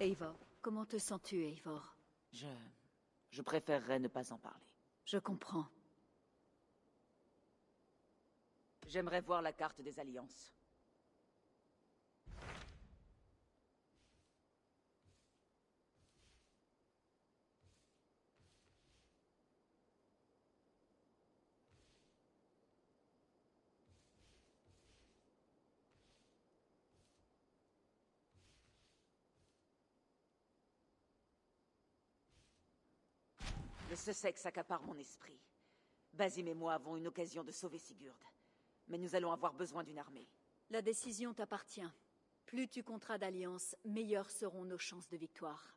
Eivor, comment te sens-tu, Eivor? Je préférerais ne pas en parler. Je comprends. J'aimerais voir la carte des alliances. Le Sussex accapare mon esprit. Basim et moi avons une occasion de sauver Sigurd. Mais nous allons avoir besoin d'une armée. La décision t'appartient. Plus tu compteras d'alliances, meilleures seront nos chances de victoire.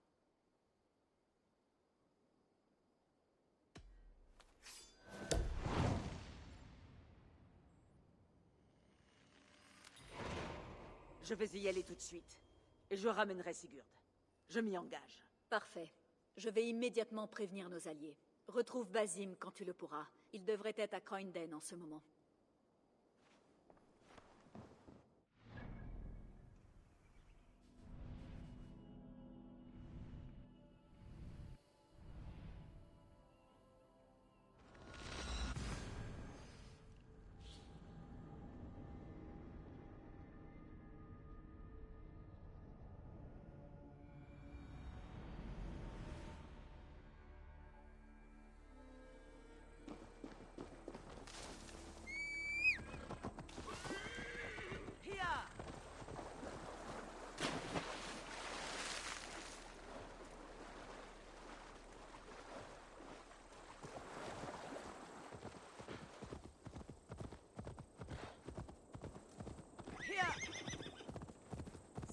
Je vais y aller tout de suite. Et je ramènerai Sigurd. Je m'y engage. Parfait. Je vais immédiatement prévenir nos alliés. Retrouve Basim quand tu le pourras. Il devrait être à Croynden en ce moment.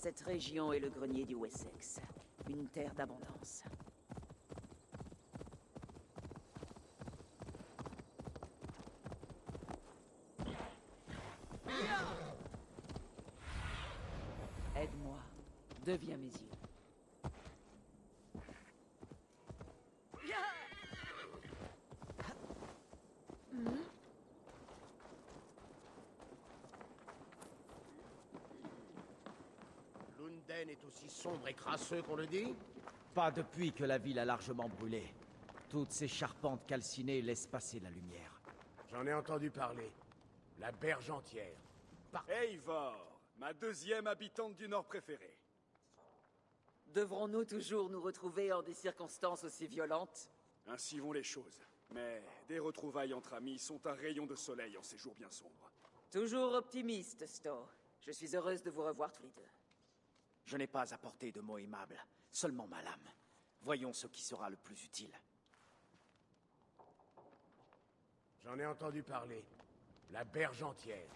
Cette région est le grenier du Wessex. Une terre d'abondance. Aide-moi. Deviens mes yeux. Lunden est aussi sombre et crasseux qu'on le dit? Pas depuis que la ville a largement brûlé. Toutes ces charpentes calcinées laissent passer la lumière. J'en ai entendu parler. La berge entière. Eivor, ma deuxième habitante du Nord préférée. Devrons-nous toujours nous retrouver en des circonstances aussi violentes? Ainsi vont les choses. Mais des retrouvailles entre amis sont un rayon de soleil en ces jours bien sombres. Toujours optimiste, Sto. Je suis heureuse de vous revoir tous les deux. Je n'ai pas apporté de mots aimables, seulement ma lame. Voyons ce qui sera le plus utile. J'en ai entendu parler. La berge entière.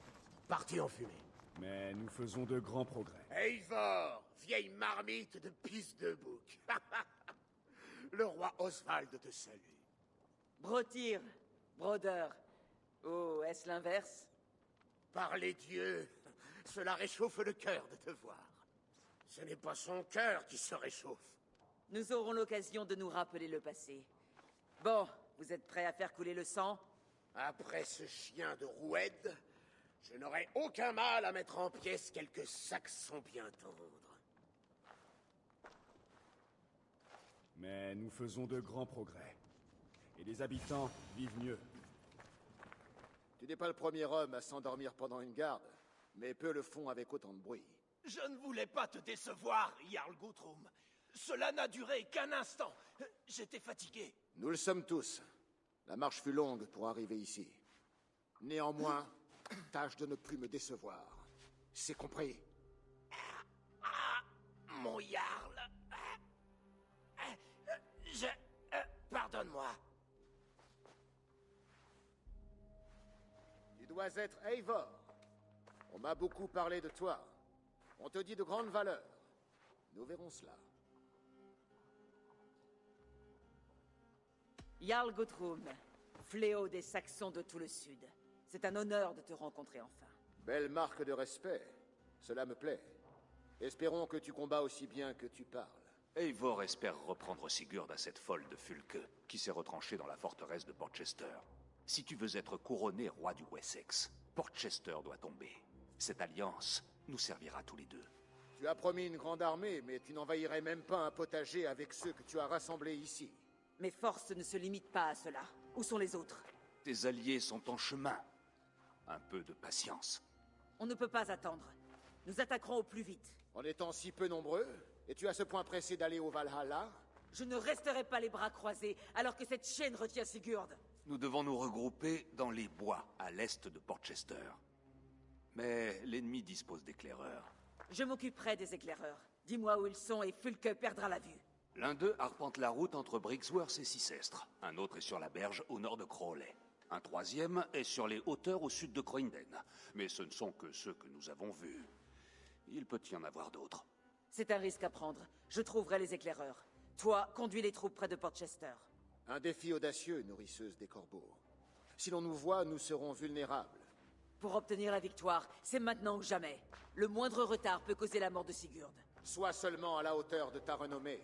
Partie en fumée. Mais nous faisons de grands progrès. Eivor, vieille marmite de pisse de bouc. Le roi Oswald te salue. Brotir, Broder. Ou est-ce l'inverse? Par les dieux, cela réchauffe le cœur de te voir. Ce n'est pas son cœur qui se réchauffe. Nous aurons l'occasion de nous rappeler le passé. Bon, vous êtes prêts à faire couler le sang? Après ce chien de Roued, je n'aurai aucun mal à mettre en pièces quelques Saxons bien tendres. Mais nous faisons de grands progrès. Et les habitants vivent mieux. Tu n'es pas le premier homme à s'endormir pendant une garde, mais peu le font avec autant de bruit. Je ne voulais pas te décevoir, Jarl Guthrum. Cela n'a duré qu'un instant. J'étais fatigué. Nous le sommes tous. La marche fut longue pour arriver ici. Néanmoins, tâche de ne plus me décevoir. C'est compris. Mon Jarl. Pardonne-moi. Tu dois être Eivor. On m'a beaucoup parlé de toi. On te dit de grandes valeurs. Nous verrons cela. Jarl Guthrum, fléau des Saxons de tout le sud. C'est un honneur de te rencontrer enfin. Belle marque de respect. Cela me plaît. Espérons que tu combats aussi bien que tu parles. Eivor espère reprendre Sigurd à cette folle de Fulke, qui s'est retranchée dans la forteresse de Portchester. Si tu veux être couronné roi du Wessex, Portchester doit tomber. Cette alliance nous servira tous les deux. Tu as promis une grande armée, mais tu n'envahirais même pas un potager avec ceux que tu as rassemblés ici. Mes forces ne se limitent pas à cela. Où sont les autres? Tes alliés sont en chemin. Un peu de patience. On ne peut pas attendre. Nous attaquerons au plus vite. En étant si peu nombreux, es-tu à ce point pressé d'aller au Valhalla? Je ne resterai pas les bras croisés alors que cette chaîne retient Sigurd. Nous devons nous regrouper dans les bois, à l'est de Portchester. Mais l'ennemi dispose d'éclaireurs. Je m'occuperai des éclaireurs. Dis-moi où ils sont et Fulke perdra la vue. L'un d'eux arpente la route entre Brixworth et Cicestre. Un autre est sur la berge au nord de Crowley. Un troisième est sur les hauteurs au sud de Croinden. Mais ce ne sont que ceux que nous avons vus. Il peut y en avoir d'autres. C'est un risque à prendre. Je trouverai les éclaireurs. Toi, conduis les troupes près de Portchester. Un défi audacieux, nourrisseuse des corbeaux. Si l'on nous voit, nous serons vulnérables. Pour obtenir la victoire, c'est maintenant ou jamais. Le moindre retard peut causer la mort de Sigurd. Sois seulement à la hauteur de ta renommée.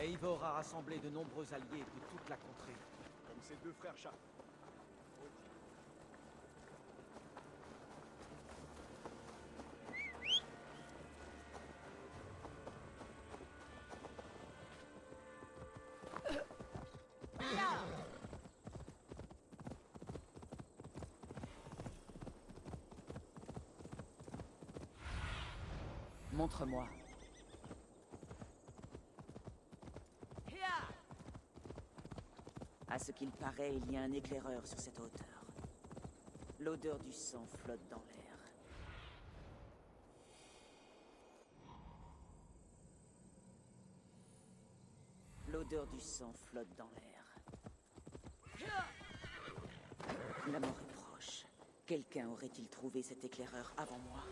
Eivor a rassemblé de nombreux alliés de toute la contrée. Comme ses deux frères Charles. Montre-moi. À ce qu'il paraît, il y a un éclaireur sur cette hauteur. L'odeur du sang flotte dans l'air. L'odeur du sang flotte dans l'air. La mort est proche. Quelqu'un aurait-il trouvé cet éclaireur avant moi?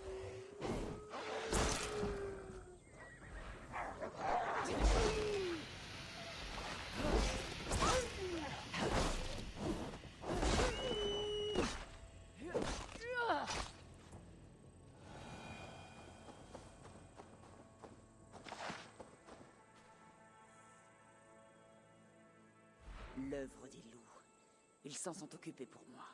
L'œuvre des loups. Ils s'en sont occupés pour moi.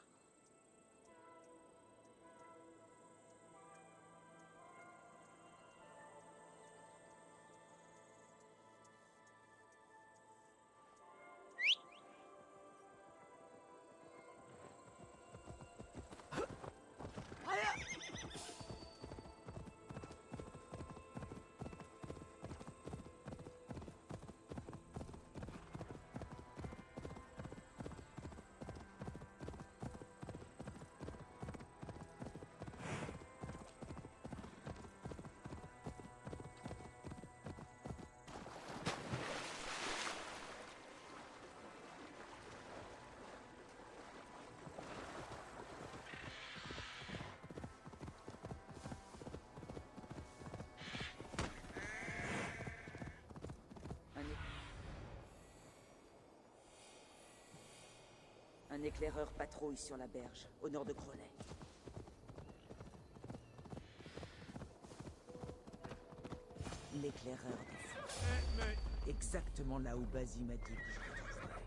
Un éclaireur patrouille sur la berge, au nord de Crowley. L'éclaireur des fous. Exactement là où Basim a dit que je le trouverais.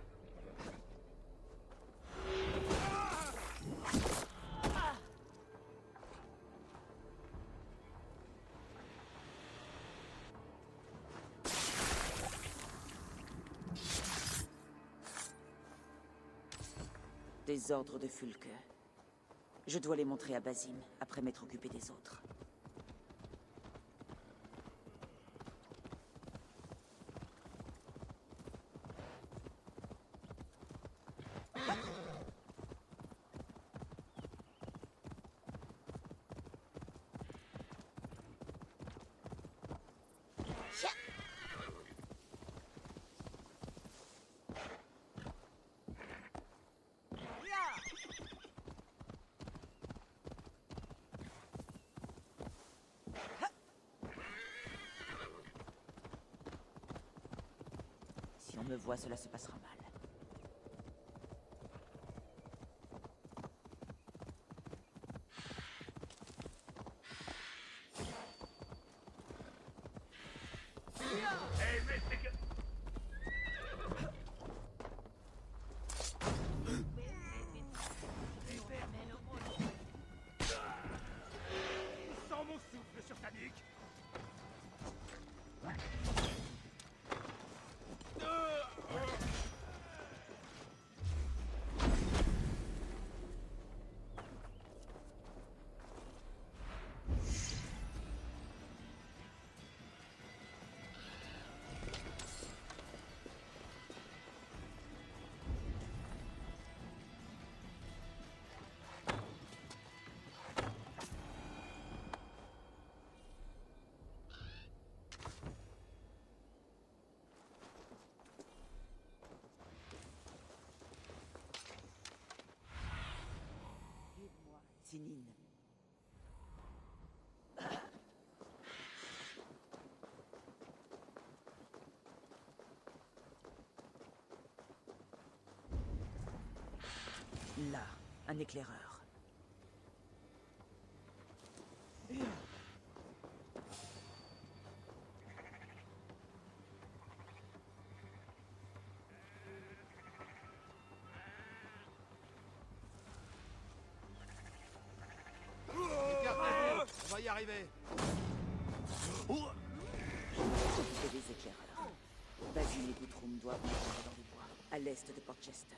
Des ordres de Fulke. Je dois les montrer à Basim, après m'être occupé des autres. Si on me voit, cela se passera mal. Sens mon souffle sur ta nuque. Aide-moi, Sinine. Là, un éclaireur. On va y arriver. S'occuper des éclaireurs. Basim et Guthrum doivent monter dans les bois, à l'est de Portchester.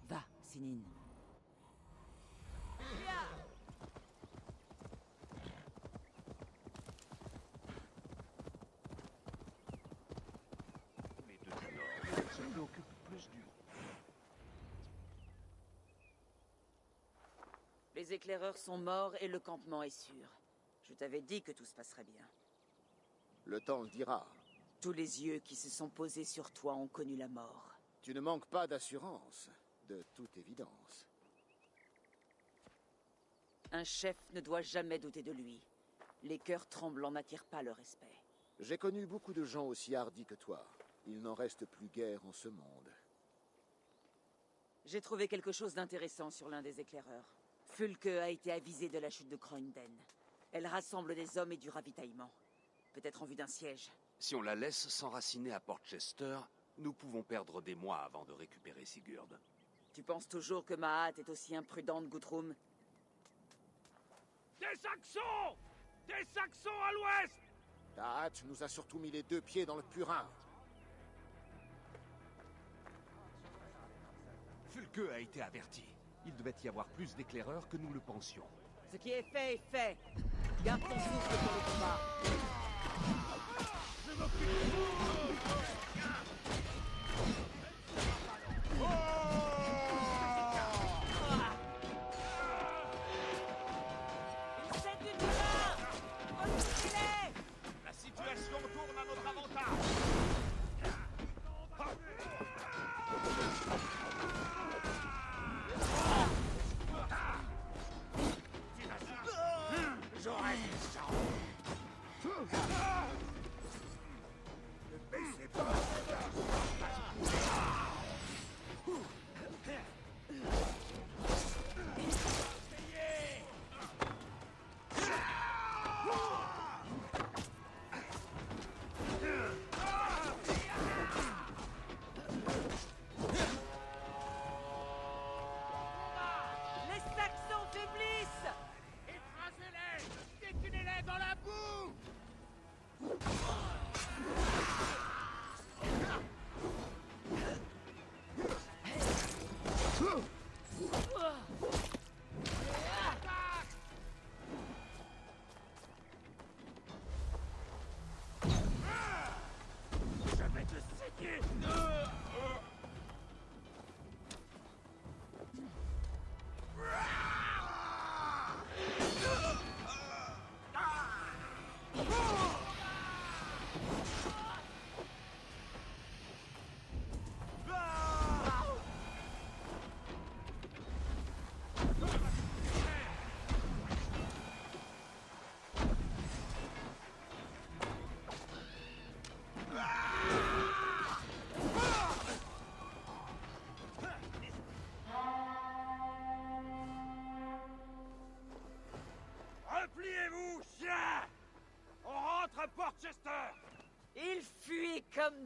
Va, Sinine. Les deux du nord, ça lui occupe plus du... Les éclaireurs sont morts et le campement est sûr. Je t'avais dit que tout se passerait bien. Le temps le dira. Tous les yeux qui se sont posés sur toi ont connu la mort. Tu ne manques pas d'assurance, de toute évidence. Un chef ne doit jamais douter de lui. Les cœurs tremblants n'attirent pas le respect. J'ai connu beaucoup de gens aussi hardis que toi. Il n'en reste plus guère en ce monde. J'ai trouvé quelque chose d'intéressant sur l'un des éclaireurs. Fulke a été avisée de la chute de Croynden. Elle rassemble des hommes et du ravitaillement. Peut-être en vue d'un siège. Si on la laisse s'enraciner à Portchester, nous pouvons perdre des mois avant de récupérer Sigurd. Tu penses toujours que Mahat est aussi imprudente, Guthrum? Des Saxons! Des Saxons à l'ouest! Tahat nous a surtout mis les deux pieds dans le purin. Fulke a été averti. Il devait y avoir plus d'éclaireurs que nous le pensions. Ce qui est fait est fait. Garde ton souffle pour le combat. Ils cèdent du terrain! Repoussez-les! La situation tourne à notre avantage! J'aurais dit ça! Ne baissez pas!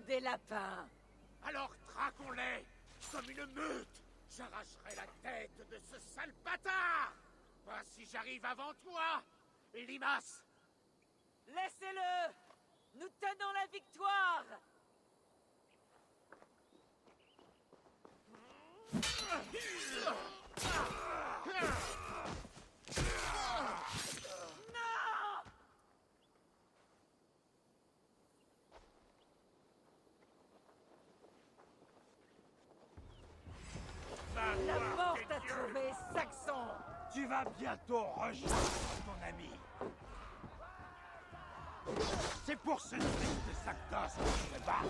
des lapins. Alors traquons-les comme une meute. J'arracherai la tête de ce sale bâtard. Pas si j'arrive avant toi, Limas. Laissez-le! Nous tenons la victoire! La mort t'a trouvé, Saxon! Tu vas bientôt rejoindre ton ami. C'est pour ce fils de Sanctos que je me bats.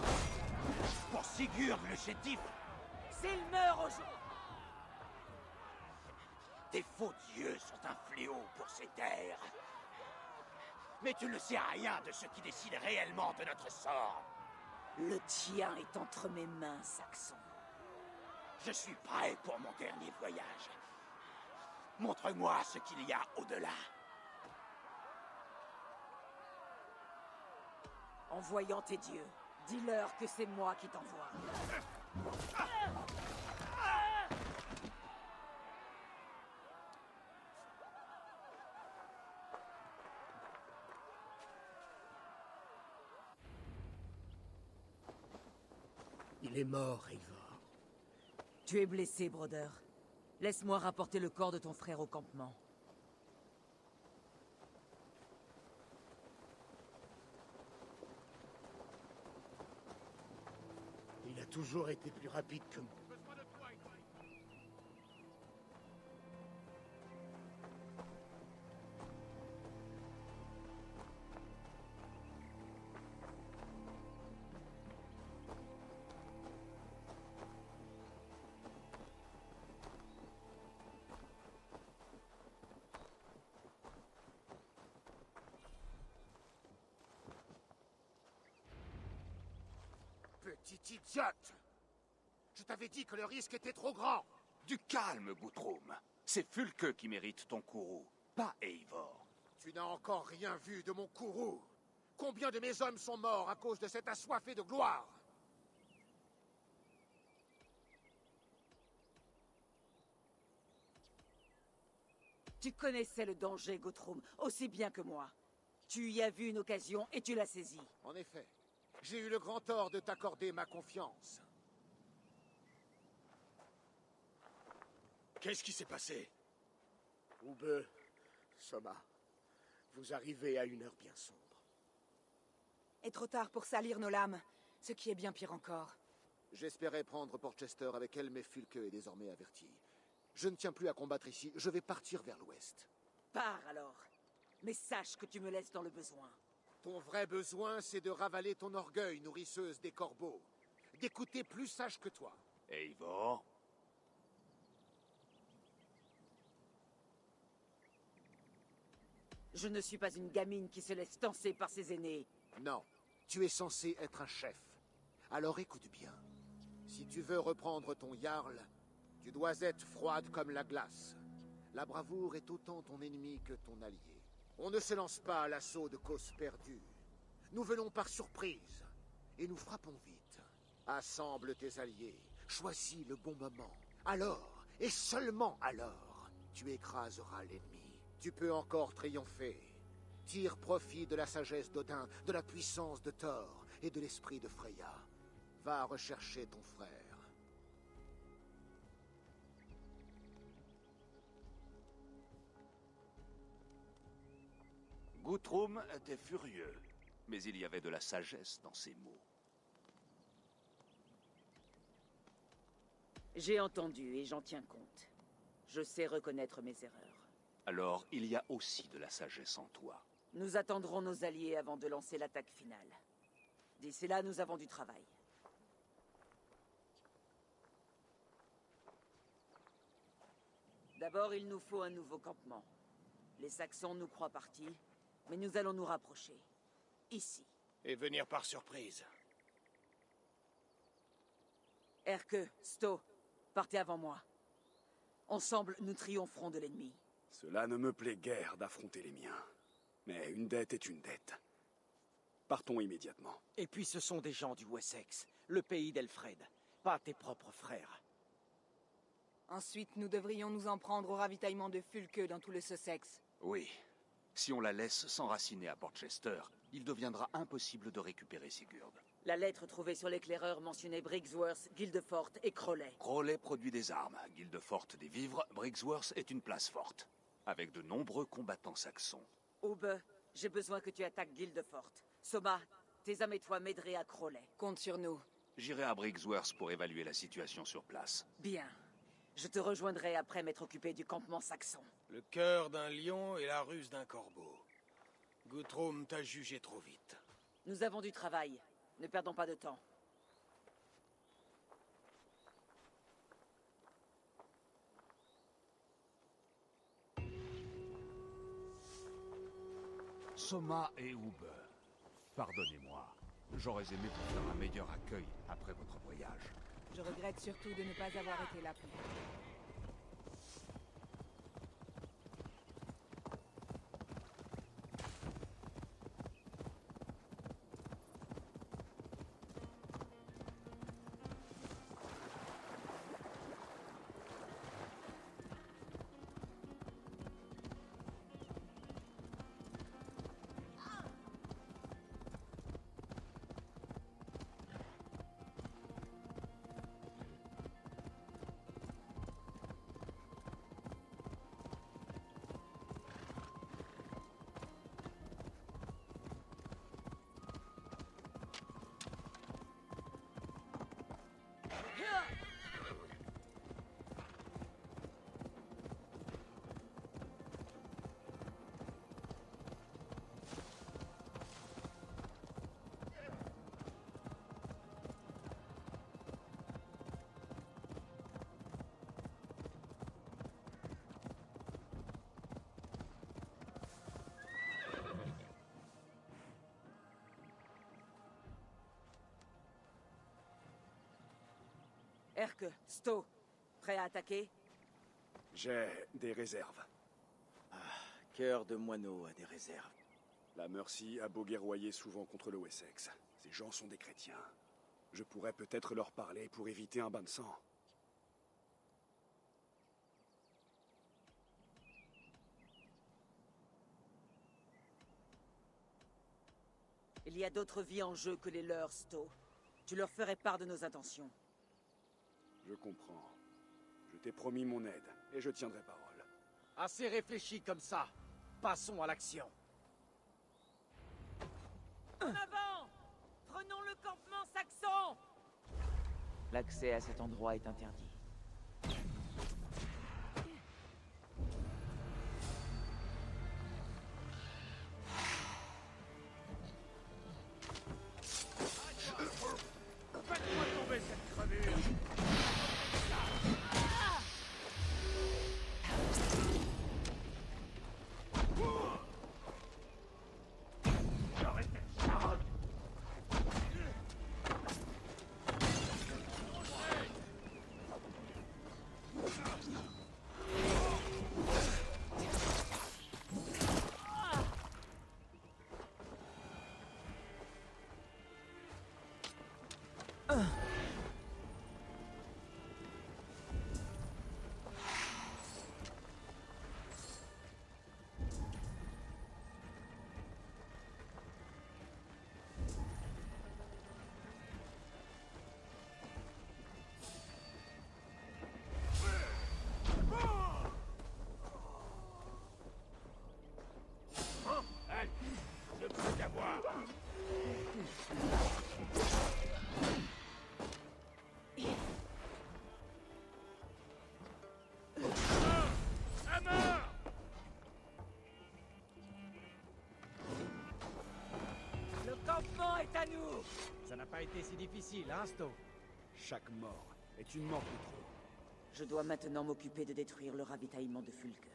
Pour Sigurd le chétif. S'il meurt aujourd'hui... Tes faux dieux sont un fléau pour ces terres. Mais tu ne sais rien de ce qui décide réellement de notre sort. Le tien est entre mes mains, Saxon. Je suis prêt pour mon dernier voyage. Montre-moi ce qu'il y a au-delà. En voyant tes dieux, dis-leur que c'est moi qui t'envoie. Il est mort, Eivor. Tu es blessé, Broder. Laisse-moi rapporter le corps de ton frère au campement. Il a toujours été plus rapide que moi. Petite idiote! Je t'avais dit que le risque était trop grand! Du calme, Guthrum. C'est Fulke qui mérite ton courroux, pas Eivor. Tu n'as encore rien vu de mon courroux. Combien de mes hommes sont morts à cause de cet assoiffé de gloire? Tu connaissais le danger, Guthrum, aussi bien que moi. Tu y as vu une occasion et tu l'as saisie. En effet, j'ai eu le grand tort de t'accorder ma confiance. Qu'est-ce qui s'est passé? Oube, Soma, vous arrivez à une heure bien sombre. Et trop tard pour salir nos lames, ce qui est bien pire encore. J'espérais prendre Porchester avec elle, mais Fulke est désormais averti. Je ne tiens plus à combattre ici, je vais partir vers l'ouest. Pars alors. Mais sache que tu me laisses dans le besoin. Ton vrai besoin, c'est de ravaler ton orgueil, nourrisseuse des corbeaux. D'écouter plus sage que toi. Eivor? Je ne suis pas une gamine qui se laisse tancer par ses aînés. Non, tu es censé être un chef. Alors écoute bien. Si tu veux reprendre ton Jarl, tu dois être froide comme la glace. La bravoure est autant ton ennemi que ton allié. On ne se lance pas à l'assaut de causes perdues. Nous venons par surprise, et nous frappons vite. Assemble tes alliés, choisis le bon moment. Alors, et seulement alors, tu écraseras l'ennemi. Tu peux encore triompher. Tire profit de la sagesse d'Odin, de la puissance de Thor et de l'esprit de Freya. Va rechercher ton frère. Guthrum était furieux, mais il y avait de la sagesse dans ses mots. J'ai entendu et j'en tiens compte. Je sais reconnaître mes erreurs. Alors, il y a aussi de la sagesse en toi. Nous attendrons nos alliés avant de lancer l'attaque finale. D'ici là, nous avons du travail. D'abord, il nous faut un nouveau campement. Les Saxons nous croient partis, mais nous allons nous rapprocher. Ici. Et venir par surprise. Erke, Sto, partez avant moi. Ensemble, nous triompherons de l'ennemi. Cela ne me plaît guère d'affronter les miens. Mais une dette est une dette. Partons immédiatement. Et puis ce sont des gens du Wessex, le pays d'Elfred, pas tes propres frères. Ensuite, nous devrions nous en prendre au ravitaillement de Fulke dans tout le Sussex. Oui. Si on la laisse s'enraciner à Portchester, il deviendra impossible de récupérer Sigurd. La lettre trouvée sur l'éclaireur mentionnait Briggsworth, Guildefort et Crowley. Crowley produit des armes, Guildefort des vivres, Briggsworth est une place forte, avec de nombreux combattants saxons. Aube, j'ai besoin que tu attaques Guildefort. Soma, tes hommes et toi m'aiderez à Crowley. Compte sur nous. J'irai à Briggsworth pour évaluer la situation sur place. Bien. Je te rejoindrai après m'être occupé du campement saxon. Le cœur d'un lion et la ruse d'un corbeau. Guthrum t'a jugé trop vite. Nous avons du travail. Ne perdons pas de temps. Soma et Uber, pardonnez-moi. J'aurais aimé vous faire un meilleur accueil après votre voyage. Je regrette surtout de ne pas avoir été là plus tôt. Erke, Sto, prêt à attaquer? J'ai des réserves. Cœur de moineau a des réserves. La Mercy a beau guerroyer souvent contre le Wessex. Ces gens sont des chrétiens. Je pourrais peut-être leur parler pour éviter un bain de sang. Il y a d'autres vies en jeu que les leurs, Sto. Tu leur ferais part de nos intentions. Je comprends. Je t'ai promis mon aide, et je tiendrai parole. Assez réfléchi comme ça. Passons à l'action. En avant! Prenons le campement saxon! L'accès à cet endroit est interdit. Faites-moi tomber cette crevure! J'aurais cette charge! Allez, je peux t'avoir! À mort! Le campement est à nous! Ça n'a pas été si difficile, hein, Sto? Chaque mort est une mort de trop. Je dois maintenant m'occuper de détruire le ravitaillement de Fulke.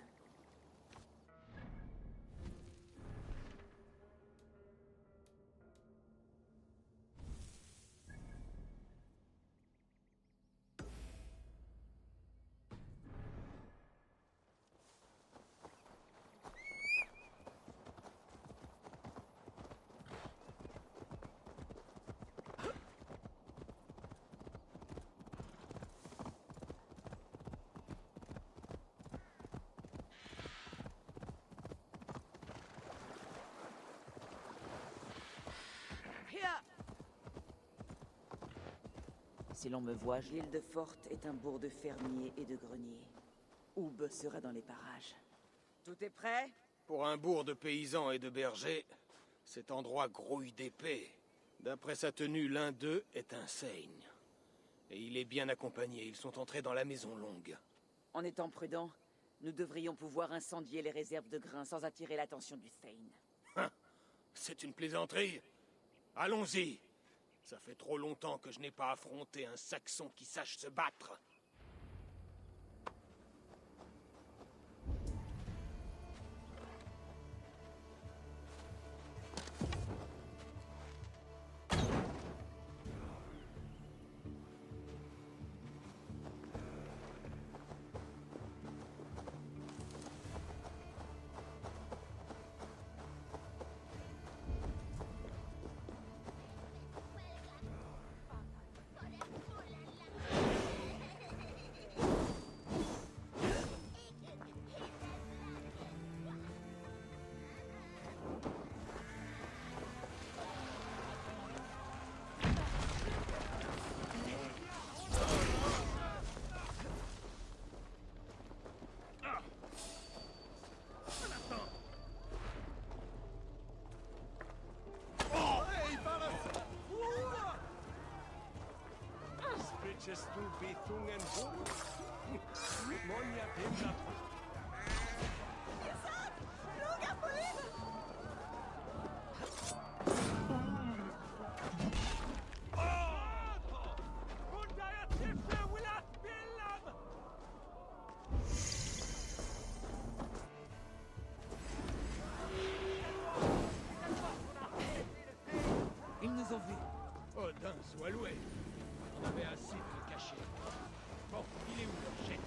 Si l'on me voit, l'île de Forte est un bourg de fermiers et de greniers. Oub sera dans les parages. Tout est prêt? Pour un bourg de paysans et de bergers, cet endroit grouille d'épées. D'après sa tenue, l'un d'eux est un Seigne. Et il est bien accompagné, ils sont entrés dans la maison longue. En étant prudents, nous devrions pouvoir incendier les réserves de grains sans attirer l'attention du Thane. C'est une plaisanterie. Allons-y. Ça fait trop longtemps que je n'ai pas affronté un Saxon qui sache se battre. Ils nous ont vus. Odin soit loué. On avait assez de le cacher. Bon, il est où leur chef?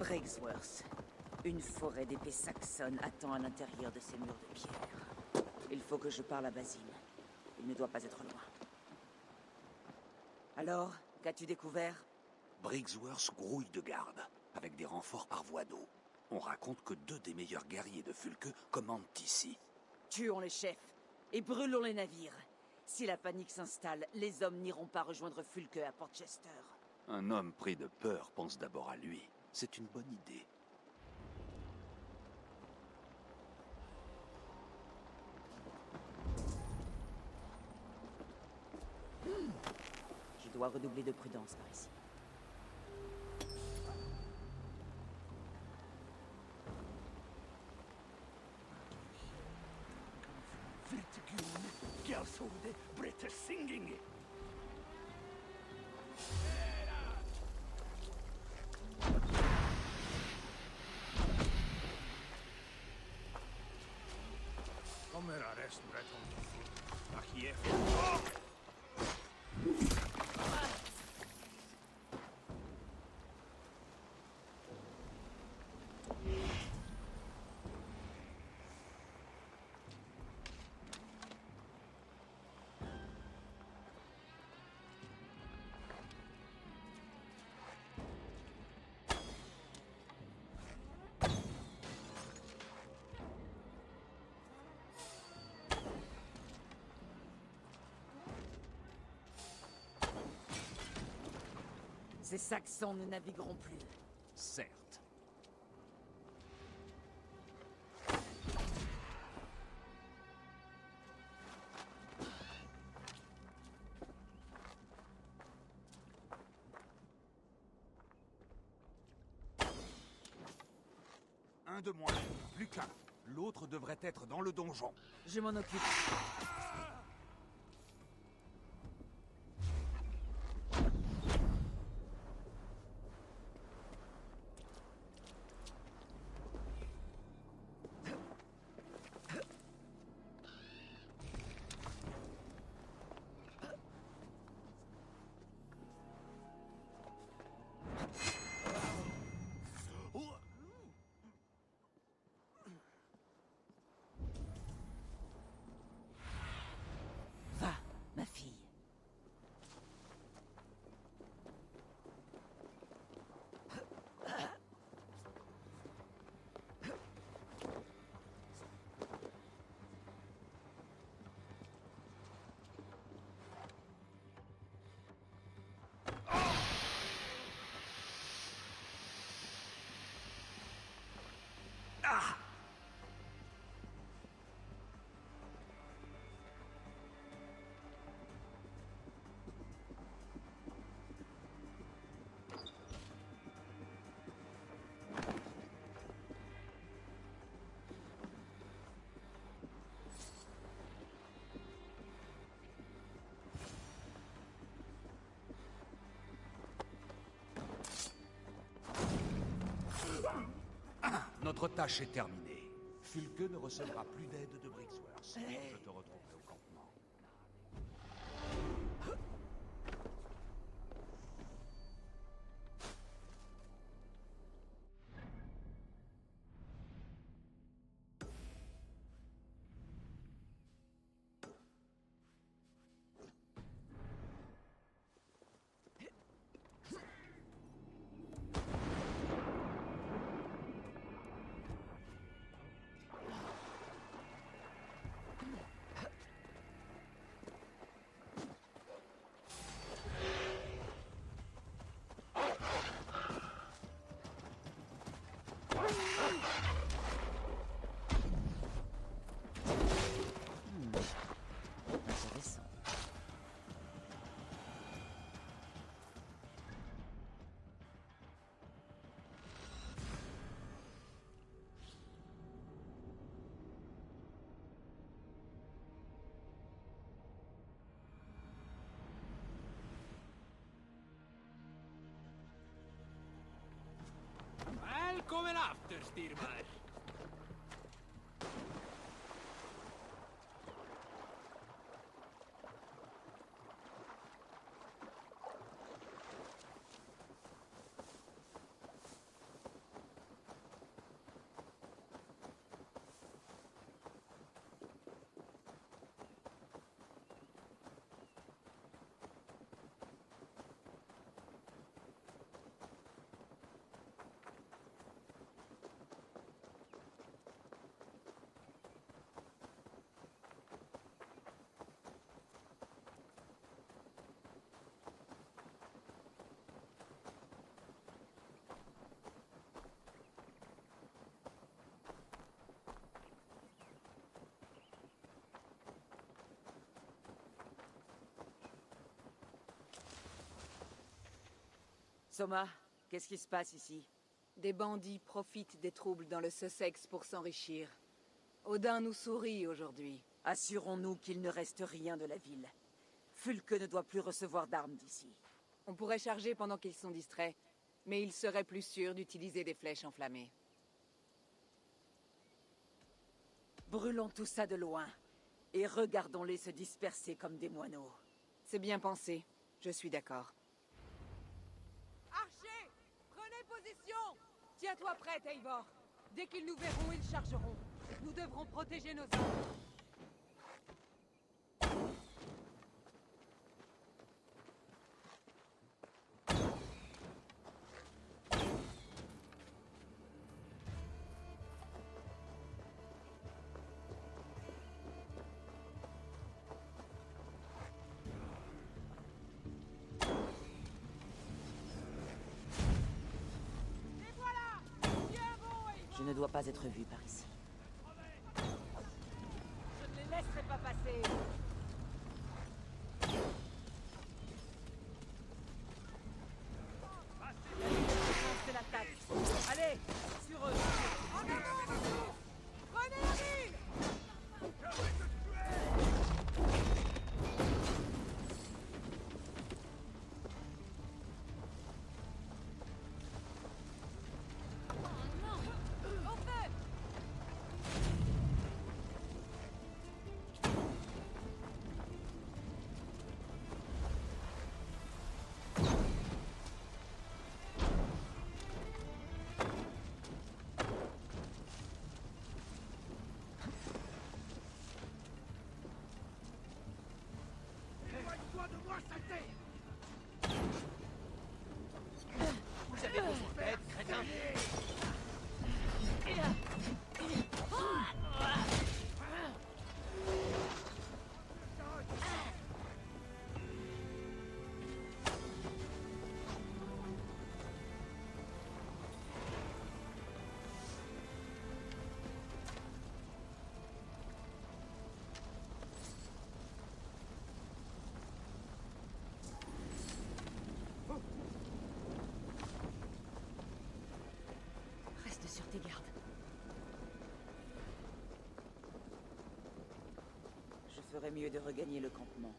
Briggsworth. Une forêt d'épées saxonnes attend à l'intérieur de ces murs de pierre. Il faut que je parle à Basim. Il ne doit pas être loin. Alors, qu'as-tu découvert? Briggsworth grouille de garde, avec des renforts par voie d'eau. On raconte que 2 des meilleurs guerriers de Fulke commandent ici. Tuons les chefs et brûlons les navires. Si la panique s'installe, les hommes n'iront pas rejoindre Fulke à Portchester. Un homme pris de peur pense d'abord à lui. C'est une bonne idée. Je dois redoubler de prudence par ici. Ces Saxons ne navigueront plus. Certes. Un de moins, plus qu'un. L'autre devrait être dans le donjon. Je m'en occupe. Va, ma fille. Notre tâche est terminée. Fulke ne recevra plus d'aide de Briggsworth. Je te retrouverai au campement. Intéressant. Välkommen after, Styrmar. Soma, qu'est-ce qui se passe ici? Des bandits profitent des troubles dans le Sussex pour s'enrichir. Odin nous sourit aujourd'hui. Assurons-nous qu'il ne reste rien de la ville. Fulke ne doit plus recevoir d'armes d'ici. On pourrait charger pendant qu'ils sont distraits, mais il serait plus sûr d'utiliser des flèches enflammées. Brûlons tout ça de loin, et regardons-les se disperser comme des moineaux. C'est bien pensé, je suis d'accord. Archers, prenez position! Tiens-toi prête, Eivor. Dès qu'ils nous verront, ils chargeront. Nous devrons protéger nos hommes. Je ne dois pas être vu par ici. Je ne les laisserai pas passer. C'est l'attaque. Allez, sur eux. En avant, retour! Prenez la ville! Au feu! Vous avez besoin d'aide, crétin? Reste sur tes gardes. Je ferais mieux de regagner le campement.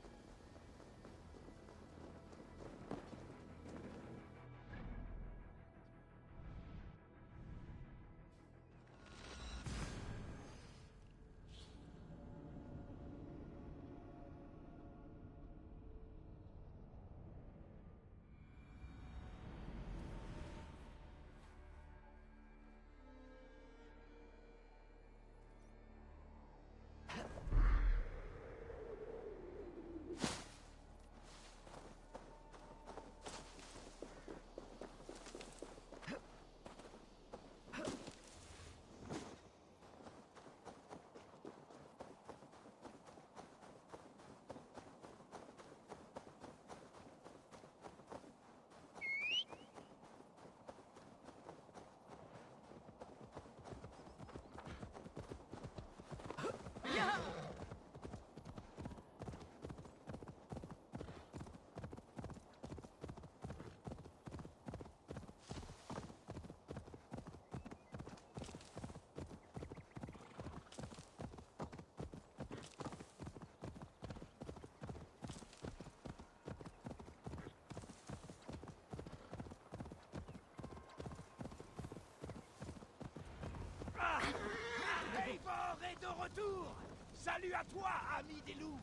Eivor est de retour! Salut à toi, ami des loups!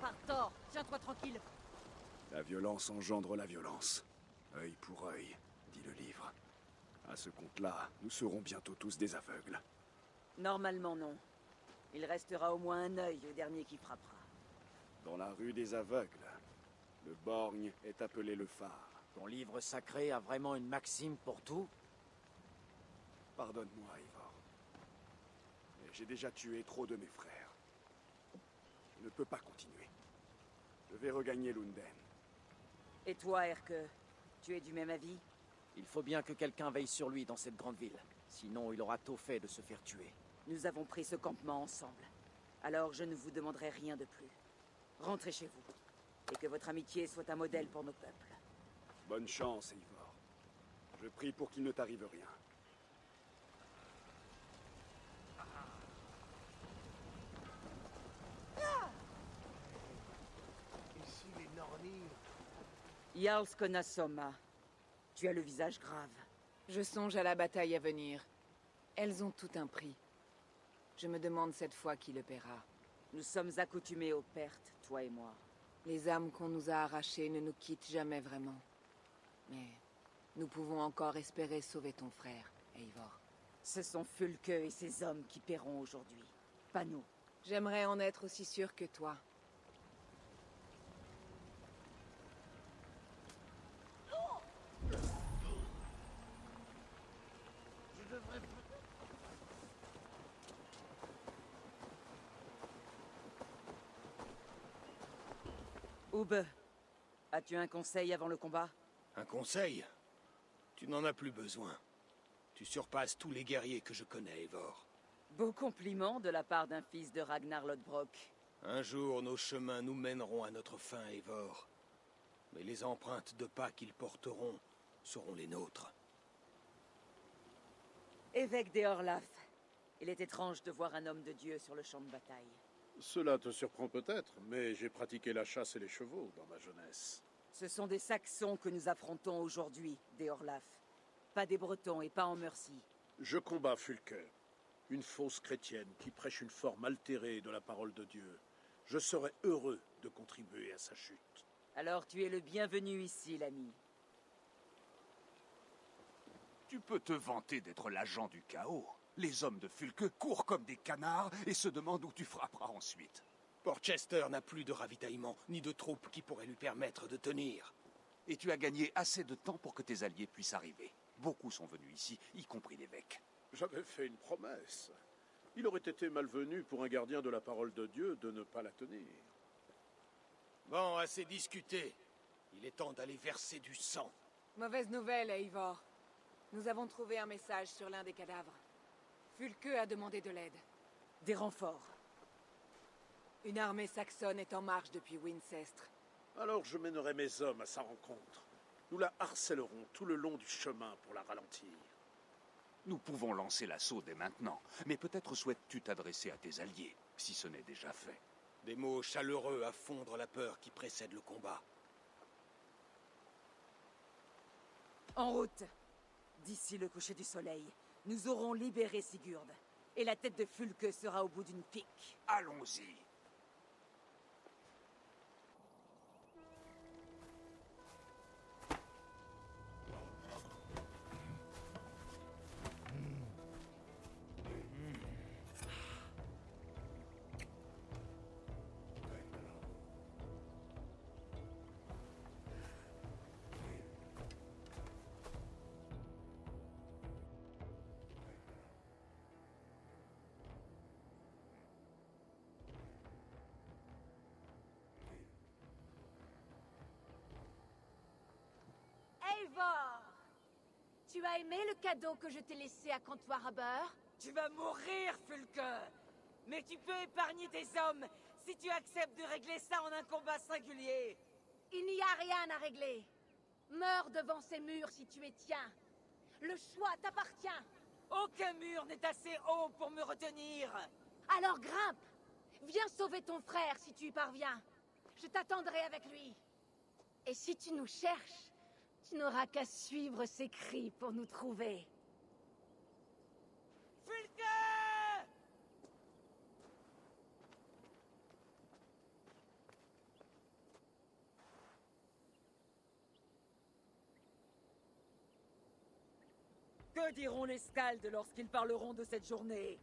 Partor, tiens-toi tranquille. La violence engendre la violence. Œil pour œil, dit le livre. À ce compte-là, nous serons bientôt tous des aveugles. Normalement, non. Il restera au moins un œil au dernier qui frappera. Dans la rue des aveugles, le borgne est appelé le phare. Ton livre sacré a vraiment une maxime pour tout? Pardonne-moi, Eivor. Mais j'ai déjà tué trop de mes frères. Je ne peux pas continuer. Je vais regagner Lunden. Et toi, Erke, tu es du même avis? Il faut bien que quelqu'un veille sur lui dans cette grande ville. Sinon, il aura tôt fait de se faire tuer. Nous avons pris ce campement ensemble. Alors je ne vous demanderai rien de plus. Rentrez chez vous. Et que votre amitié soit un modèle pour nos peuples. Bonne chance, Eivor. Je prie pour qu'il ne t'arrive rien. Ici, les Nornir. Jarl Soma, tu as le visage grave. Je songe à la bataille à venir. Elles ont tout un prix. Je me demande cette fois qui le paiera. Nous sommes accoutumés aux pertes, toi et moi. Les âmes qu'on nous a arrachées ne nous quittent jamais vraiment. Mais nous pouvons encore espérer sauver ton frère, Eivor. Ce sont Fulke et ses hommes qui paieront aujourd'hui, pas nous. J'aimerais en être aussi sûr que toi. Je devrais... Ube, as-tu un conseil avant le combat? Un conseil? Tu n'en as plus besoin. Tu surpasses tous les guerriers que je connais, Eivor. Beau compliment de la part d'un fils de Ragnar Lodbrok. Un jour, nos chemins nous mèneront à notre fin, Eivor. Mais les empreintes de pas qu'ils porteront seront les nôtres. Évêque d'Eorlaf, il est étrange de voir un homme de Dieu sur le champ de bataille. Cela te surprend peut-être, mais j'ai pratiqué la chasse et les chevaux dans ma jeunesse. Ce sont des Saxons que nous affrontons aujourd'hui, d'Eorlaf. Pas des Bretons et pas en Mercie. Je combats Fulke, une fausse chrétienne qui prêche une forme altérée de la parole de Dieu. Je serais heureux de contribuer à sa chute. Alors tu es le bienvenu ici, l'ami. Tu peux te vanter d'être l'agent du chaos. Les hommes de Fulke courent comme des canards et se demandent où tu frapperas ensuite. Portchester n'a plus de ravitaillement, ni de troupes qui pourraient lui permettre de tenir. Et tu as gagné assez de temps pour que tes alliés puissent arriver. Beaucoup sont venus ici, y compris l'évêque. J'avais fait une promesse. Il aurait été malvenu pour un gardien de la parole de Dieu de ne pas la tenir. Bon, assez discuté. Il est temps d'aller verser du sang. Mauvaise nouvelle, Eivor. Nous avons trouvé un message sur l'un des cadavres. Fulke a demandé de l'aide. Des renforts. Une armée saxonne est en marche depuis Wincestre. Alors je mènerai mes hommes à sa rencontre. Nous la harcèlerons tout le long du chemin pour la ralentir. Nous pouvons lancer l'assaut dès maintenant, mais peut-être souhaites-tu t'adresser à tes alliés, si ce n'est déjà fait. Des mots chaleureux à fondre la peur qui précède le combat. En route. D'ici le coucher du soleil, nous aurons libéré Sigurd. Et la tête de Fulke sera au bout d'une pique. Allons-y. Eivor! Tu as aimé le cadeau que je t'ai laissé à comptoir à beurre? Tu vas mourir, Fulke! Mais tu peux épargner tes hommes si tu acceptes de régler ça en un combat singulier. Il n'y a rien à régler. Meurs devant ces murs si tu es tiens. Le choix t'appartient. Aucun mur n'est assez haut pour me retenir. Alors grimpe. Viens sauver ton frère si tu y parviens. Je t'attendrai avec lui. Et si tu nous cherches, tu n'auras qu'à suivre ses cris pour nous trouver. Fulke! Que diront les Skalds lorsqu'ils parleront de cette journée?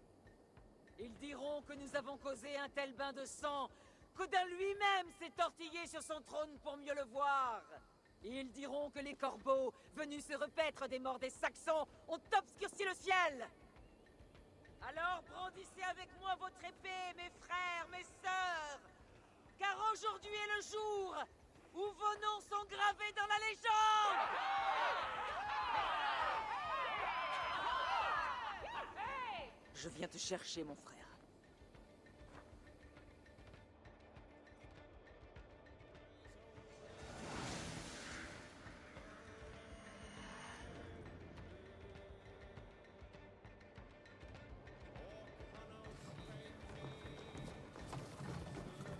Ils diront que nous avons causé un tel bain de sang qu'Odin lui-même s'est tortillé sur son trône pour mieux le voir. Et ils diront que les corbeaux, venus se repaître des morts des Saxons, ont obscurci le ciel. Alors brandissez avec moi votre épée, mes frères, mes sœurs, car aujourd'hui est le jour où vos noms sont gravés dans la légende. Je viens te chercher, mon frère.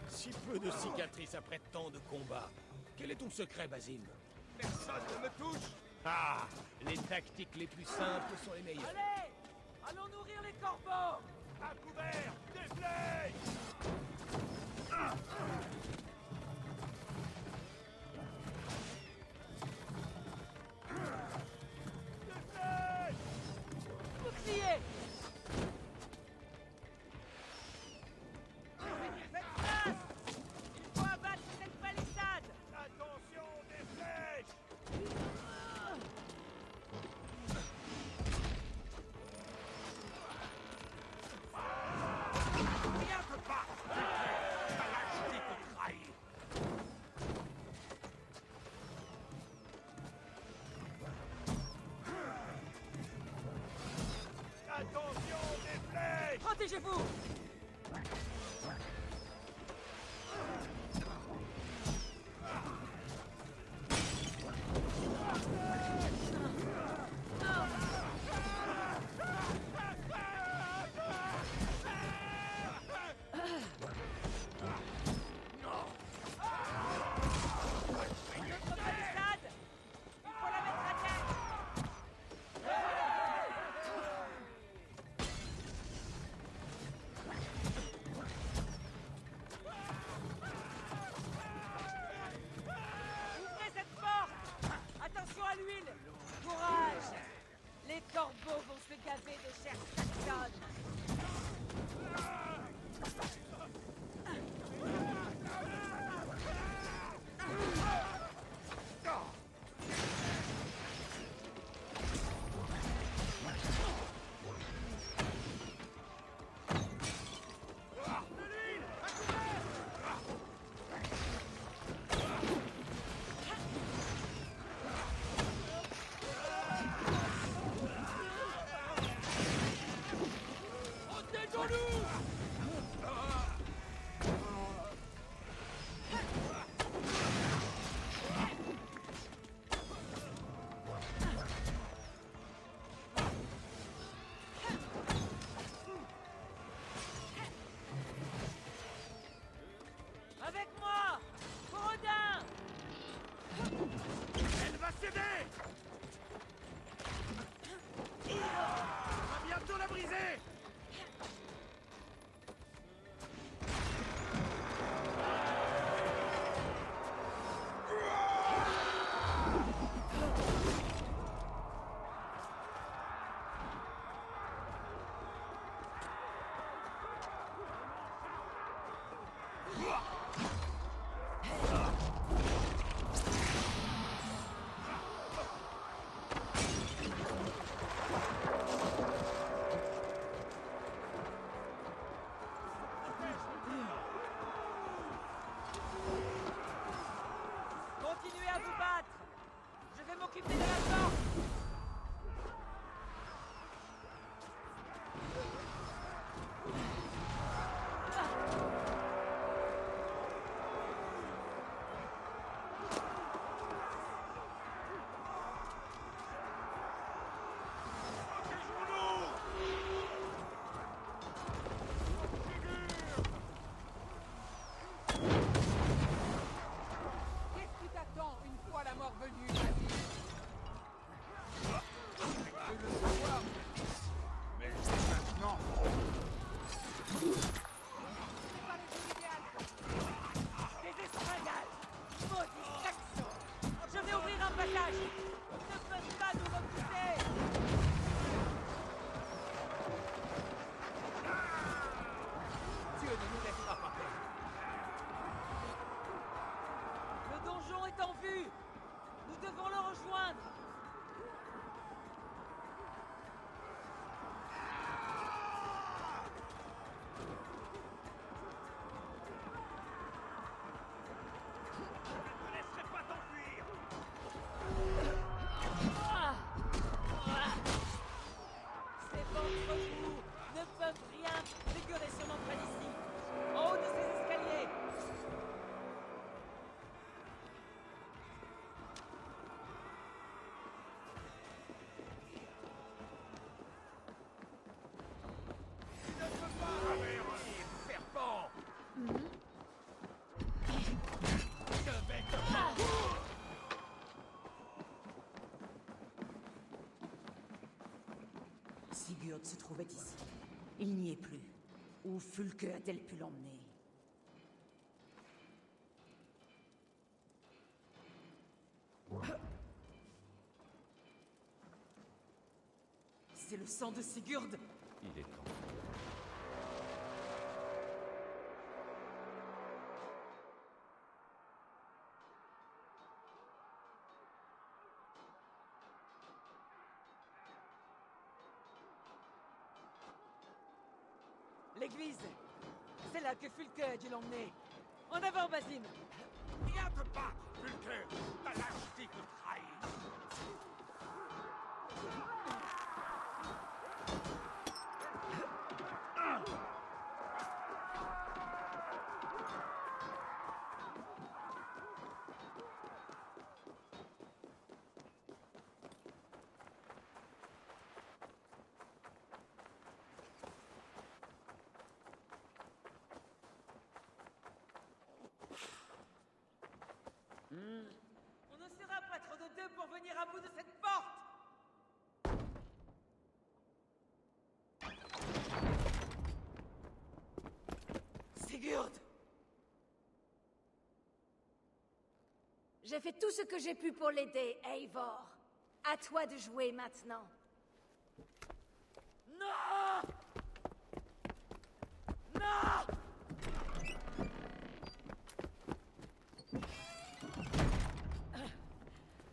Si peu de cicatrices après tant de combats. Quel est ton secret, Basim? Personne ne me touche. Ah, les tactiques les plus simples sont les meilleures. Allez! Allons nourrir les corbeaux! À couvert, des flèches. Des flèches. Bouclier! Faites place! Il faut abattre cette palissade! Attention, des flèches. Rien que pas. Ta lâcheté te trahit. Attention, des flèches. Protégez-vous! Notre palissade! Il faut la mettre à terre! Ouvrez cette porte! Attention à l'huile! Courage! Les corbeaux vont se gaver de chair saxonne! Avec moi! Borodin! Elle va céder. On va bientôt la briser. Continuez à vous battre! Je vais m'occuper de la porte! Qu'est-ce qui t'attend une fois la mort venue, vas-y? Je veux le savoir. Mais c'est maintenant. C'est pas le jeu idéal. Des espadales! Maudits saxons! Je vais ouvrir un passage! Ils ne peuvent pas nous repousser! Dieu ne nous laissera pas faire. Le donjon est en vue! Nous devons le rejoindre! Je ne laisserai pas t'enfuir. C'est contre vous! Ne Sigurd se trouvait ici. Il n'y est plus. Où Fulke a-t-elle pu l'emmener? C'est le sang de Sigurd! Il est temps. L'église! C'est là que Fulke a dû l'emmener! En avant, Basim! Viens te battre, Fulke! Ta lâcheté te trahit! On ne sera pas trop de deux pour venir à bout de cette porte! Sigurd! J'ai fait tout ce que j'ai pu pour l'aider, Eivor. À toi de jouer maintenant. Non! Non!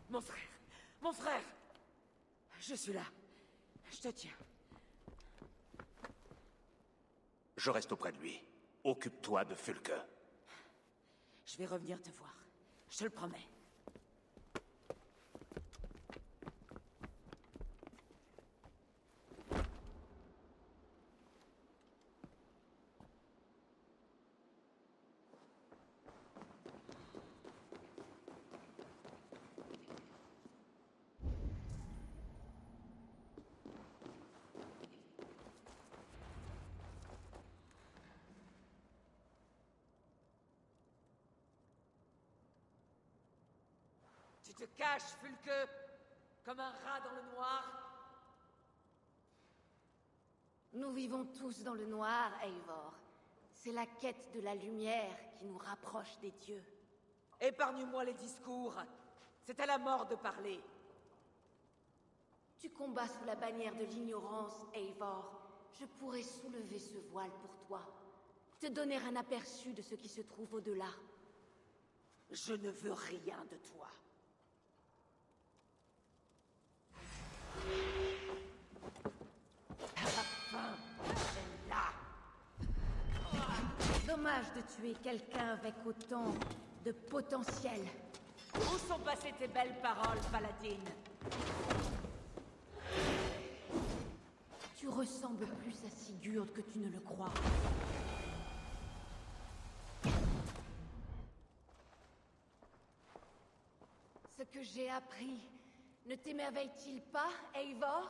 Mon frère! Mon frère! Je suis là. Je te tiens. Je reste auprès de lui. Occupe-toi de Fulke. Je vais revenir te voir. Je te le promets. Tu te caches, Fulke, comme un rat dans le noir. Nous vivons tous dans le noir, Eivor. C'est la quête de la lumière qui nous rapproche des dieux. Épargne-moi les discours. C'est à la mort de parler. Tu combats sous la bannière de l'ignorance, Eivor. Je pourrais soulever ce voile pour toi. Te donner un aperçu de ce qui se trouve au-delà. Je ne veux rien de toi. La fin est là. Dommage de tuer quelqu'un avec autant de potentiel. Où sont passées tes belles paroles, Paladine? Tu ressembles plus à Sigurd que tu ne le crois. Ce que j'ai appris ne t'émerveille-t-il pas, Eivor?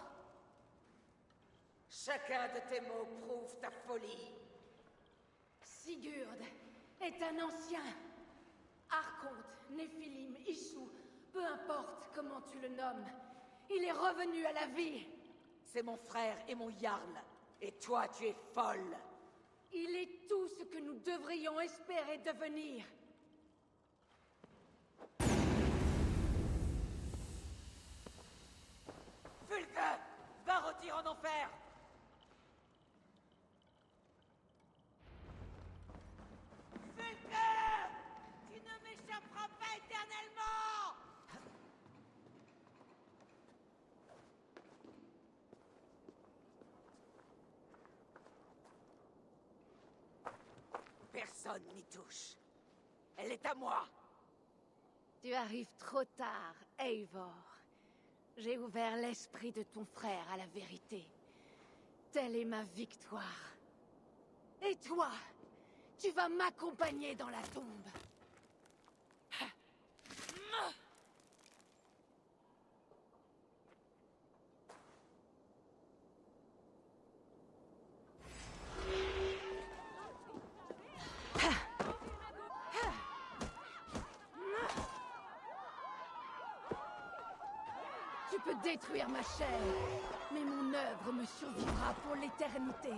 Chacun de tes mots prouve ta folie. Sigurd est un ancien. Archonte, Néphilim, Issou, peu importe comment tu le nommes, il est revenu à la vie. C'est mon frère et mon Jarl. Et toi, tu es folle. Il est tout ce que nous devrions espérer devenir. Fulke, va rôtir en enfer. Fulke, tu ne m'échapperas pas éternellement. Personne n'y touche. Elle est à moi. Tu arrives trop tard, Eivor. J'ai ouvert l'esprit de ton frère à la vérité. Telle est ma victoire. Et toi, tu vas m'accompagner dans la tombe. Tu Tu peux détruire ma chair, mais mon œuvre me survivra pour l'éternité.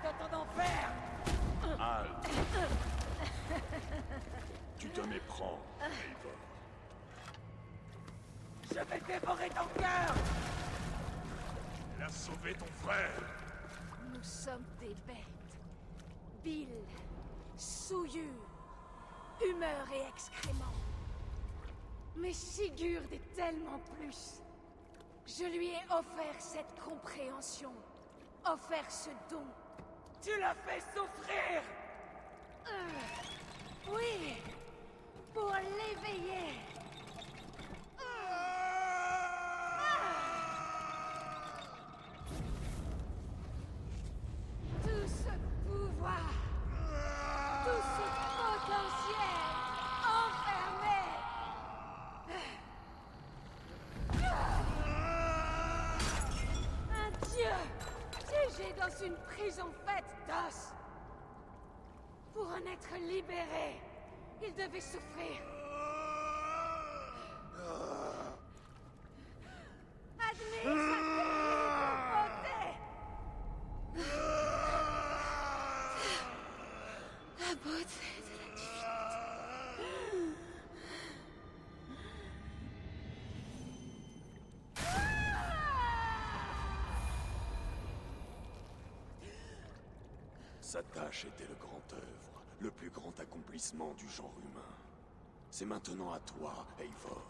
T'entends d'enfer! Halte. Tu te méprends, Eivor. Je vais dévorer ton cœur! Elle a sauvé ton frère. Nous sommes des bêtes. Bile, souillure, humeur et excréments. Mais Sigurd est tellement plus. Je lui ai offert cette compréhension, offert ce don. Tu l'as fait souffrir! Oui, pour l'éveiller. Tout ce pouvoir, tout ce potentiel enfermé. Un dieu piégé dans une prison faite d'os. Pour en être libéré, il devait souffrir. Admire sa terrible beauté. La beauté de la divinité. Sa tâche était le grand œuvre, le plus grand accomplissement du genre humain. C'est maintenant à toi, Eivor,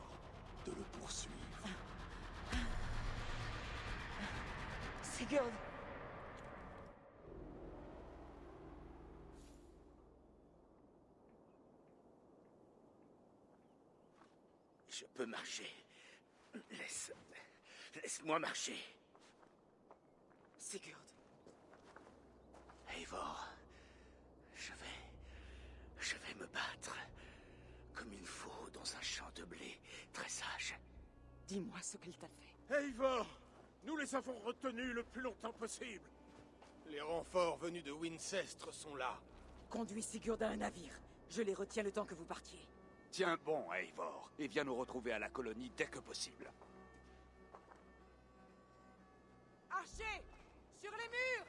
de le poursuivre. Sigurd! Je peux marcher. Laisse-moi marcher. Sigurd. Eivor, je vais me battre. Comme il faut dans un champ de blé, très sage. Dis-moi ce qu'il t'a fait. Eivor, nous les avons retenus le plus longtemps possible. Les renforts venus de Wincestre sont là. Conduis Sigurd à un navire. Je les retiens le temps que vous partiez. Tiens bon, Eivor, et viens nous retrouver à la colonie dès que possible. Archers! Sur les murs!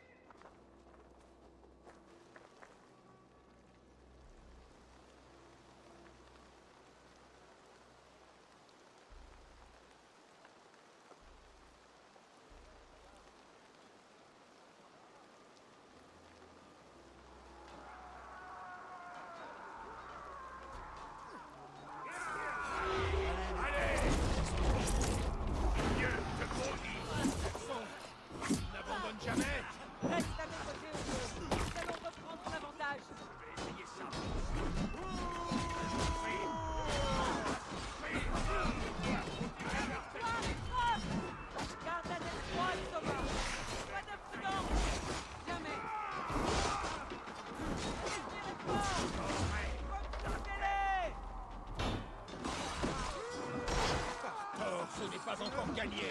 N'abandonne jamais. Reste à mes côtés, Odo. Nous allons reprendre l'avantage. Garde la tête froide, Thomas. Pas de prudence. Jamais! Tirez fort. Consolez-les. Or, ce n'est pas encore gagné.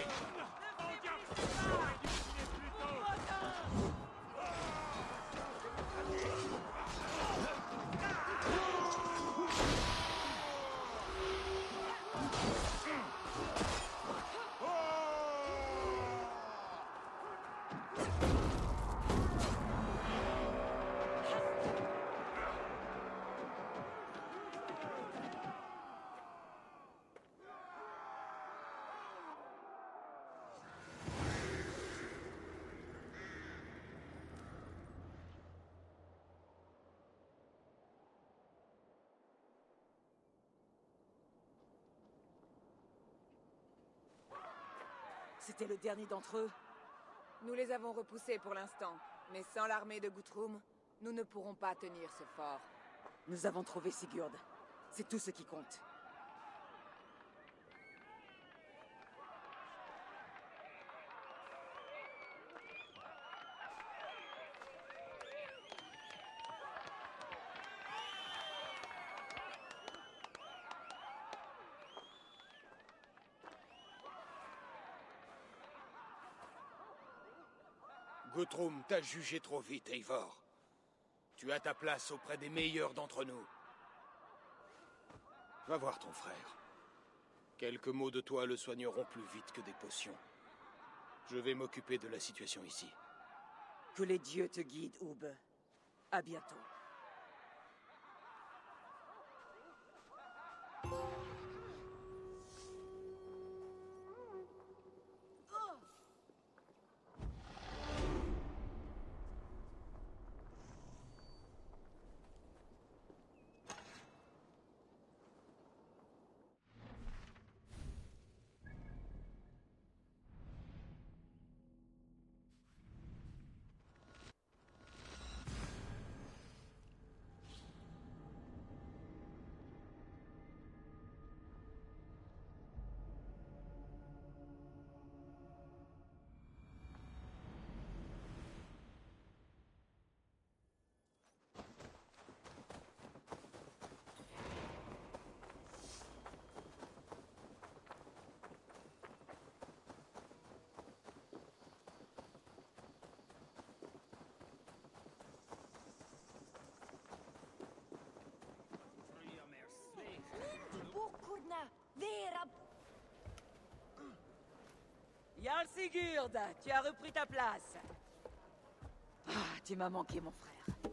C'était le dernier d'entre eux. Nous les avons repoussés pour l'instant. Mais sans l'armée de Guthrum, nous ne pourrons pas tenir ce fort. Nous avons trouvé Sigurd. C'est tout ce qui compte. Guthrum t'a jugé trop vite, Eivor. Tu as ta place auprès des meilleurs d'entre nous. Va voir ton frère. Quelques mots de toi le soigneront plus vite que des potions. Je vais m'occuper de la situation ici. Que les dieux te guident, Ub. À bientôt. Jarl Sigurd, tu as repris ta place. Ah, tu m'as manqué, mon frère.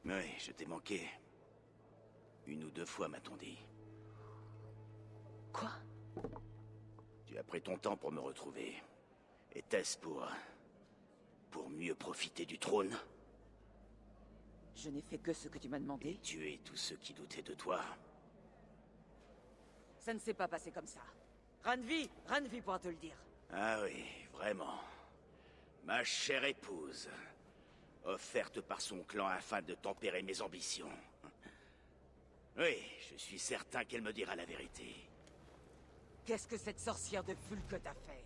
Oui, je t'ai manqué. 1 ou 2 fois, m'a-t-on dit. Quoi? Tu as pris ton temps pour me retrouver. Était-ce pour mieux profiter du trône? Je n'ai fait que ce que tu m'as demandé. Et tuer tous ceux qui doutaient de toi? Ça ne s'est pas passé comme ça. Ranvi pourra te le dire. Ah oui, vraiment. Ma chère épouse. Offerte par son clan afin de tempérer mes ambitions. Oui, je suis certain qu'elle me dira la vérité. Qu'est-ce que cette sorcière de Fulke t'a fait?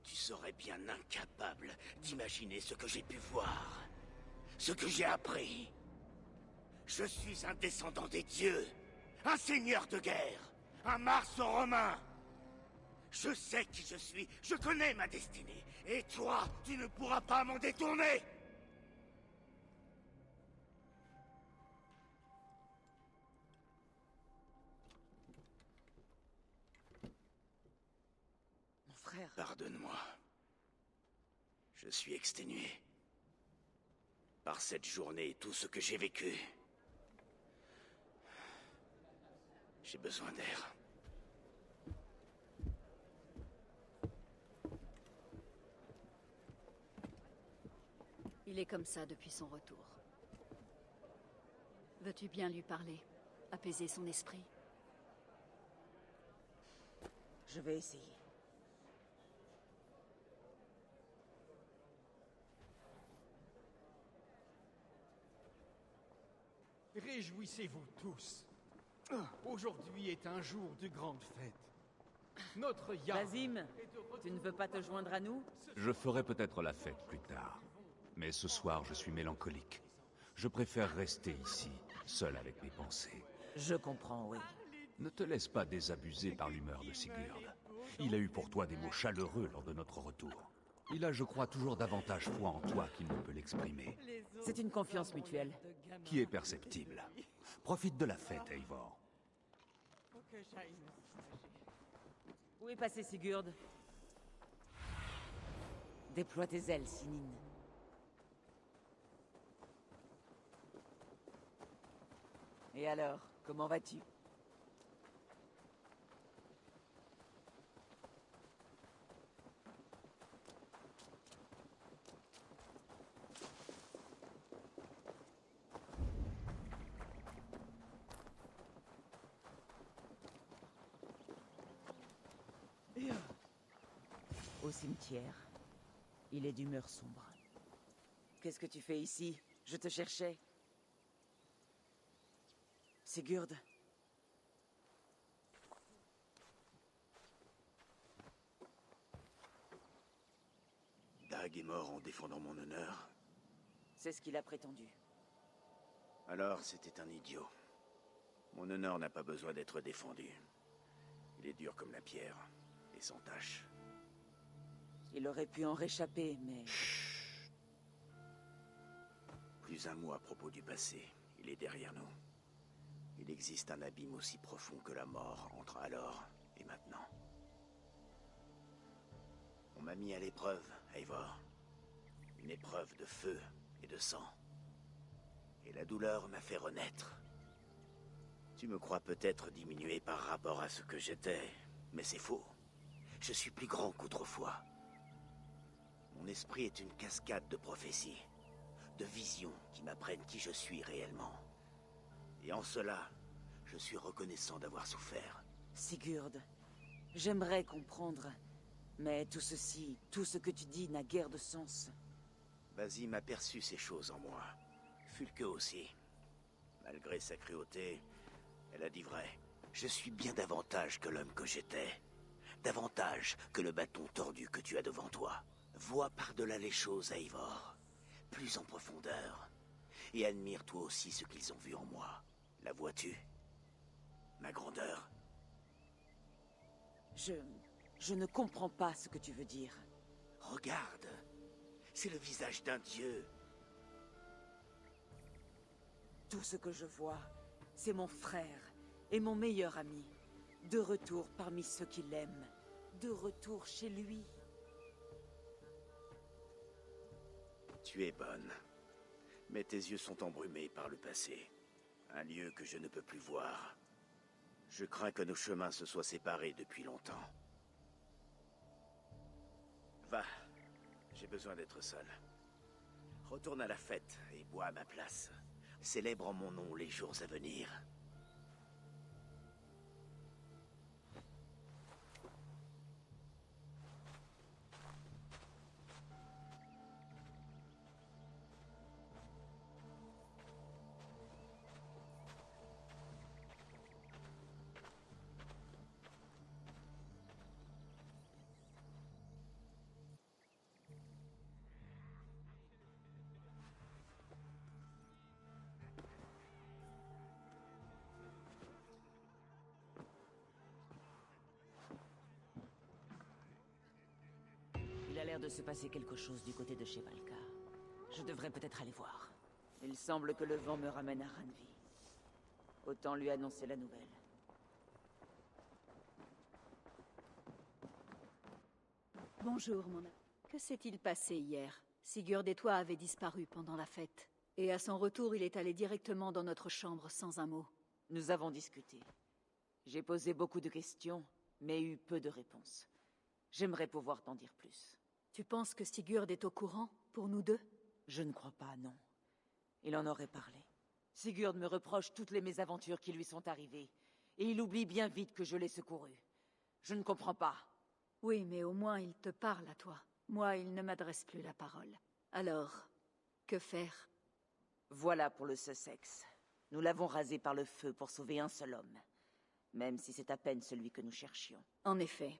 Tu serais bien incapable d'imaginer ce que j'ai pu voir. Ce que j'ai appris. Je suis un descendant des dieux. Un seigneur de guerre. Un Mars romain. Je sais qui je suis. Je connais ma destinée. Et toi, tu ne pourras pas m'en détourner. Mon frère. Pardonne-moi. Je suis exténué. Par cette journée et tout ce que j'ai vécu. J'ai besoin d'air. Il est comme ça depuis son retour. Veux-tu bien lui parler? Apaiser son esprit? Je vais essayer. Réjouissez-vous tous. Aujourd'hui est un jour de grande fête. Notre Jarl... Basim, tu ne veux pas te joindre à nous? Je ferai peut-être la fête plus tard. Mais ce soir, je suis mélancolique. Je préfère rester ici, seul avec mes pensées. Je comprends, oui. Ne te laisse pas désabuser par l'humeur de Sigurd. Il a eu pour toi des mots chaleureux lors de notre retour. Il a, je crois, toujours davantage foi en toi qu'il ne peut l'exprimer. C'est une confiance mutuelle. Qui est perceptible. Profite de la fête, Eivor. Où est passé Sigurd? Déploie tes ailes, Sinine. Et alors, comment vas-tu? Au cimetière, il est d'humeur sombre. Qu'est-ce que tu fais ici? Je te cherchais. Sigurd. Dag est mort en défendant mon honneur. C'est ce qu'il a prétendu. Alors, c'était un idiot. Mon honneur n'a pas besoin d'être défendu. Il est dur comme la pierre, et sans tache. Il aurait pu en réchapper, mais... Plus un mot à propos du passé. Il est derrière nous. Il existe un abîme aussi profond que la mort entre alors et maintenant. On m'a mis à l'épreuve, Eivor. Une épreuve de feu et de sang. Et la douleur m'a fait renaître. Tu me crois peut-être diminué par rapport à ce que j'étais, mais c'est faux. Je suis plus grand qu'autrefois. Mon esprit est une cascade de prophéties, de visions qui m'apprennent qui je suis réellement. Et en cela, je suis reconnaissant d'avoir souffert. Sigurd, j'aimerais comprendre, mais tout ceci, tout ce que tu dis n'a guère de sens. Basim a perçu ces choses en moi. Fulke aussi. Malgré sa cruauté, elle a dit vrai. Je suis bien davantage que l'homme que j'étais. Davantage que le bâton tordu que tu as devant toi. Vois par-delà les choses, Eivor. Plus en profondeur. Et admire toi aussi ce qu'ils ont vu en moi. La vois-tu? Ma grandeur. Je ne comprends pas ce que tu veux dire. Regarde. C'est le visage d'un dieu. Tout ce que je vois, c'est mon frère et mon meilleur ami. De retour parmi ceux qui l'aiment. De retour chez lui. Tu es bonne. Mais tes yeux sont embrumés par le passé. Un lieu que je ne peux plus voir. Je crains que nos chemins se soient séparés depuis longtemps. Va. J'ai besoin d'être seul. Retourne à la fête et bois à ma place. Célèbre en mon nom les jours à venir. Il a l'air de se passer quelque chose du côté de chez Valka. Je devrais peut-être aller voir. Il semble que le vent me ramène à Ranvi. Autant lui annoncer la nouvelle. Bonjour, mon ami. Que s'est-il passé hier? Sigurd et toi avaient disparu pendant la fête. Et à son retour, il est allé directement dans notre chambre sans un mot. Nous avons discuté. J'ai posé beaucoup de questions, mais eu peu de réponses. J'aimerais pouvoir t'en dire plus. Tu penses que Sigurd est au courant, pour nous deux? Je ne crois pas, non. Il en aurait parlé. Sigurd me reproche toutes les mésaventures qui lui sont arrivées, et il oublie bien vite que je l'ai secouru. Je ne comprends pas. Oui, mais au moins il te parle à toi. Moi, il ne m'adresse plus la parole. Alors, que faire? Voilà pour le Sussex. Nous l'avons rasé par le feu pour sauver un seul homme. Même si c'est à peine celui que nous cherchions. En effet.